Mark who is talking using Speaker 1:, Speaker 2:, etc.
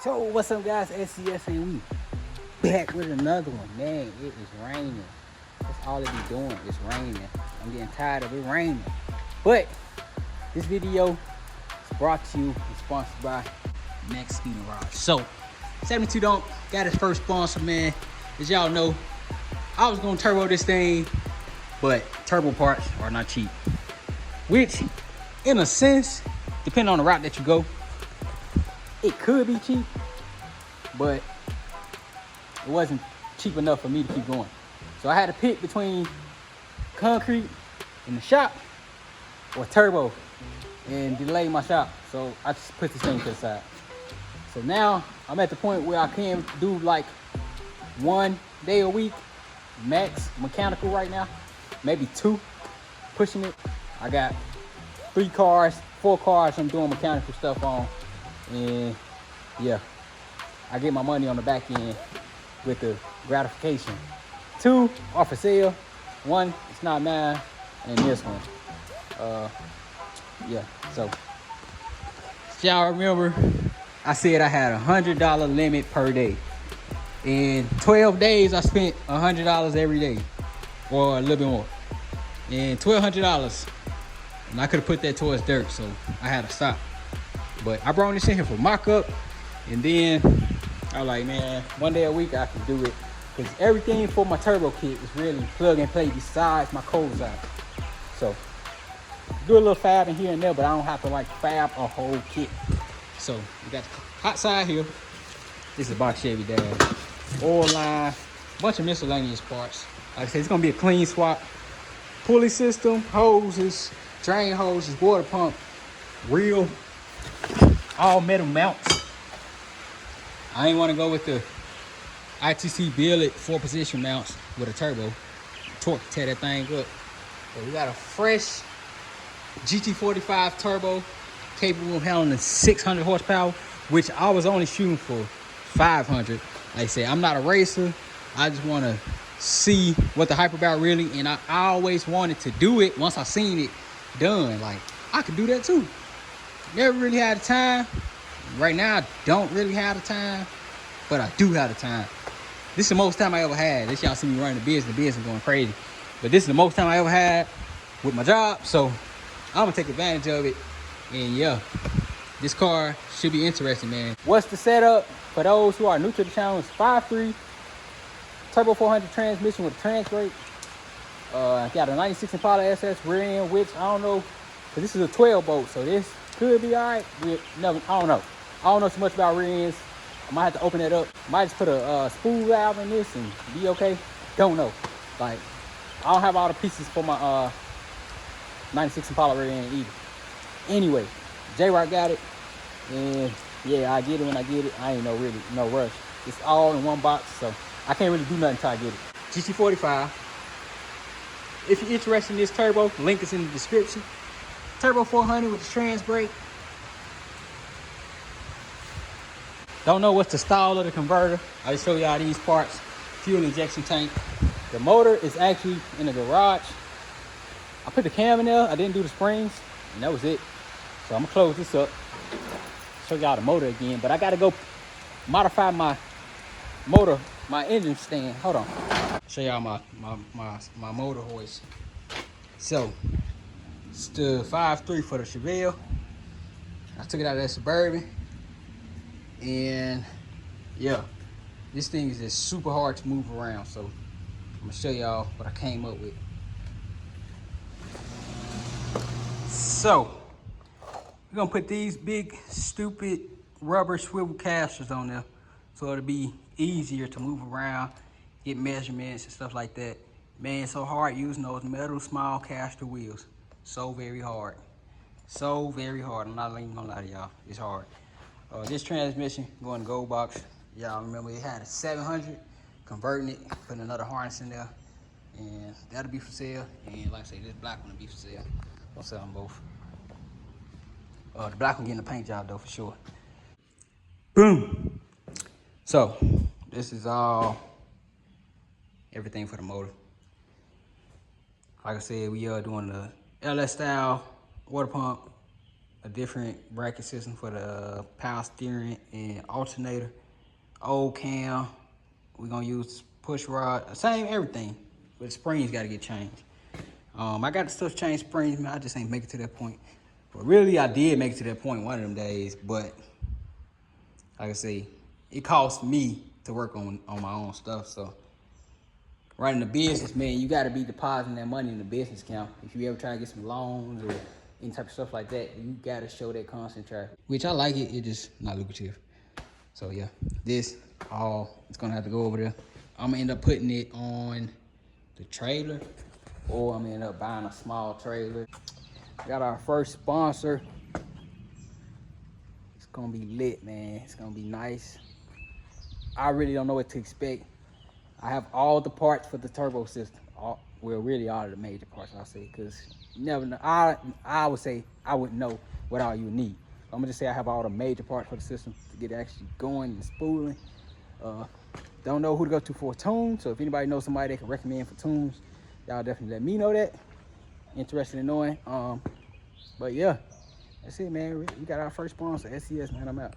Speaker 1: So what's up guys, SCS and we back with another one. Man, it is raining. That's all it be doing, it's raining. I'm getting tired of it raining. But this video is brought to you and sponsored by Max Speed Garage. So 72 Donk got his first sponsor, man. As y'all know, I was gonna turbo this thing, but turbo parts are not cheap. Which, in a sense, depending on the route that you go, it could be cheap, but it wasn't cheap enough for me to keep going. So I had to pick between concrete in the shop or turbo and delay my shop. So I just put this thing to the side. So now I'm at the point where I can do like 1 day a week, max mechanical right now, maybe 2, pushing it. I got 3 cars, 4 cars I'm doing mechanical stuff on. And yeah, I get my money on the back end with the gratification. 2 are for sale, 1 it's not mine, and this one. Yeah, so y'all remember I said I had $100 limit per day. In 12 days I spent $100 every day, or a little bit more. And $1,200, and I could have put that towards dirt, so I had to stop. But I brought this in here for mock-up, and then I was like, man, 1 day a week I can do it, because everything for my turbo kit is really plug and play besides my cold side. So do a little fab in here and there, but I don't have to like fab a whole kit. So we got the hot side here. This is a box Chevy dash, oil line, bunch of miscellaneous parts. Like I said, it's gonna be a clean swap. Pulley system, hoses, drain hoses, water pump, real all metal mounts. I ain't want to go with the ITC billet 4-position mounts with a turbo. Torque to tear that thing up. But we got a fresh GT45 turbo capable of handling 600 horsepower, which I was only shooting for 500. Like I said, I'm not a racer. I just want to see what the hype about really, and I always wanted to do it once I seen it done. Like, I could do that too. Never really had the time. Right now, I don't really have the time, but I do have the time. This is the most time I ever had. This y'all see me running the business going crazy. But this is the most time I ever had with my job, so I'm gonna take advantage of it. And yeah, this car should be interesting, man. What's the setup? For those who are new to the channel, it's 5.3 turbo 400 transmission with a trans brake. Got a 96 Impala SS rear end, which I don't know, because this is a 12 bolt, so this could be all right. No, I don't know. I don't know so much about rear ends. I might have to open that up. Might just put a spool valve in this and be okay. Don't know. Like, I don't have all the pieces for my 96 Impala rear end either. Anyway, J-Rock got it, and yeah, I get it when I get it. I ain't no rush. It's all in one box, so I can't really do nothing until I get it. GT45. If you're interested in this turbo, the link is in the description. Turbo 400 with the trans brake. Don't know what's the style of the converter. I just show y'all these parts. Fuel injection tank. The motor is actually in the garage. I put the cam in there. I didn't do the springs, and that was it. So I'm gonna close this up. Show y'all the motor again, but I gotta go modify my motor, my engine stand. Hold on. Show y'all my motor hoist. So it's the 5.3 for the Chevelle. I took it out of that Suburban. And yeah, this thing is just super hard to move around. So I'm gonna show y'all what I came up with. So we're gonna put these big, stupid rubber swivel casters on there, so it'll be easier to move around, get measurements and stuff like that. Man, it's so hard using those metal small caster wheels. So very hard. So very hard. I'm not even gonna lie to y'all. It's hard. This transmission going to gold box. Y'all remember it had a 700. Converting it, putting another harness in there, and that'll be for sale. And like I say, this black one will be for sale. I'll sell them both. The black one getting the paint job though for sure. Boom. So this is everything for the motor. Like I said, we are doing the LS style water pump, a different bracket system for the power steering and alternator. Old cam. We're gonna use push rod, same everything, but the springs gotta get changed. I got the stuff changed springs, man. I just ain't make it to that point. But really, I did make it to that point one of them days. But like I say, it cost me to work on my own stuff. So running a business, man, you gotta be depositing that money in the business account. If you ever try to get some loans or any type of stuff like that, you gotta show that constant traffic. Which I like it, it's just not lucrative. So yeah, this all, it's gonna have to go over there. I'm gonna end up putting it on the trailer, or I'm gonna end up buying a small trailer. Got our first sponsor. It's gonna be lit, man. It's gonna be nice. I really don't know what to expect. I have all the parts for the turbo system. Well, really all of the major parts, I'll say, because you never know. I would say I wouldn't know what all you need. I'm gonna just say I have all the major parts for the system to get it actually going and spooling. Don't know who to go to for a tune, so if anybody knows somebody they can recommend for tunes, y'all definitely let me know that. Interested in knowing. But yeah, that's it, man. We got our first sponsor, SES, man. I'm out.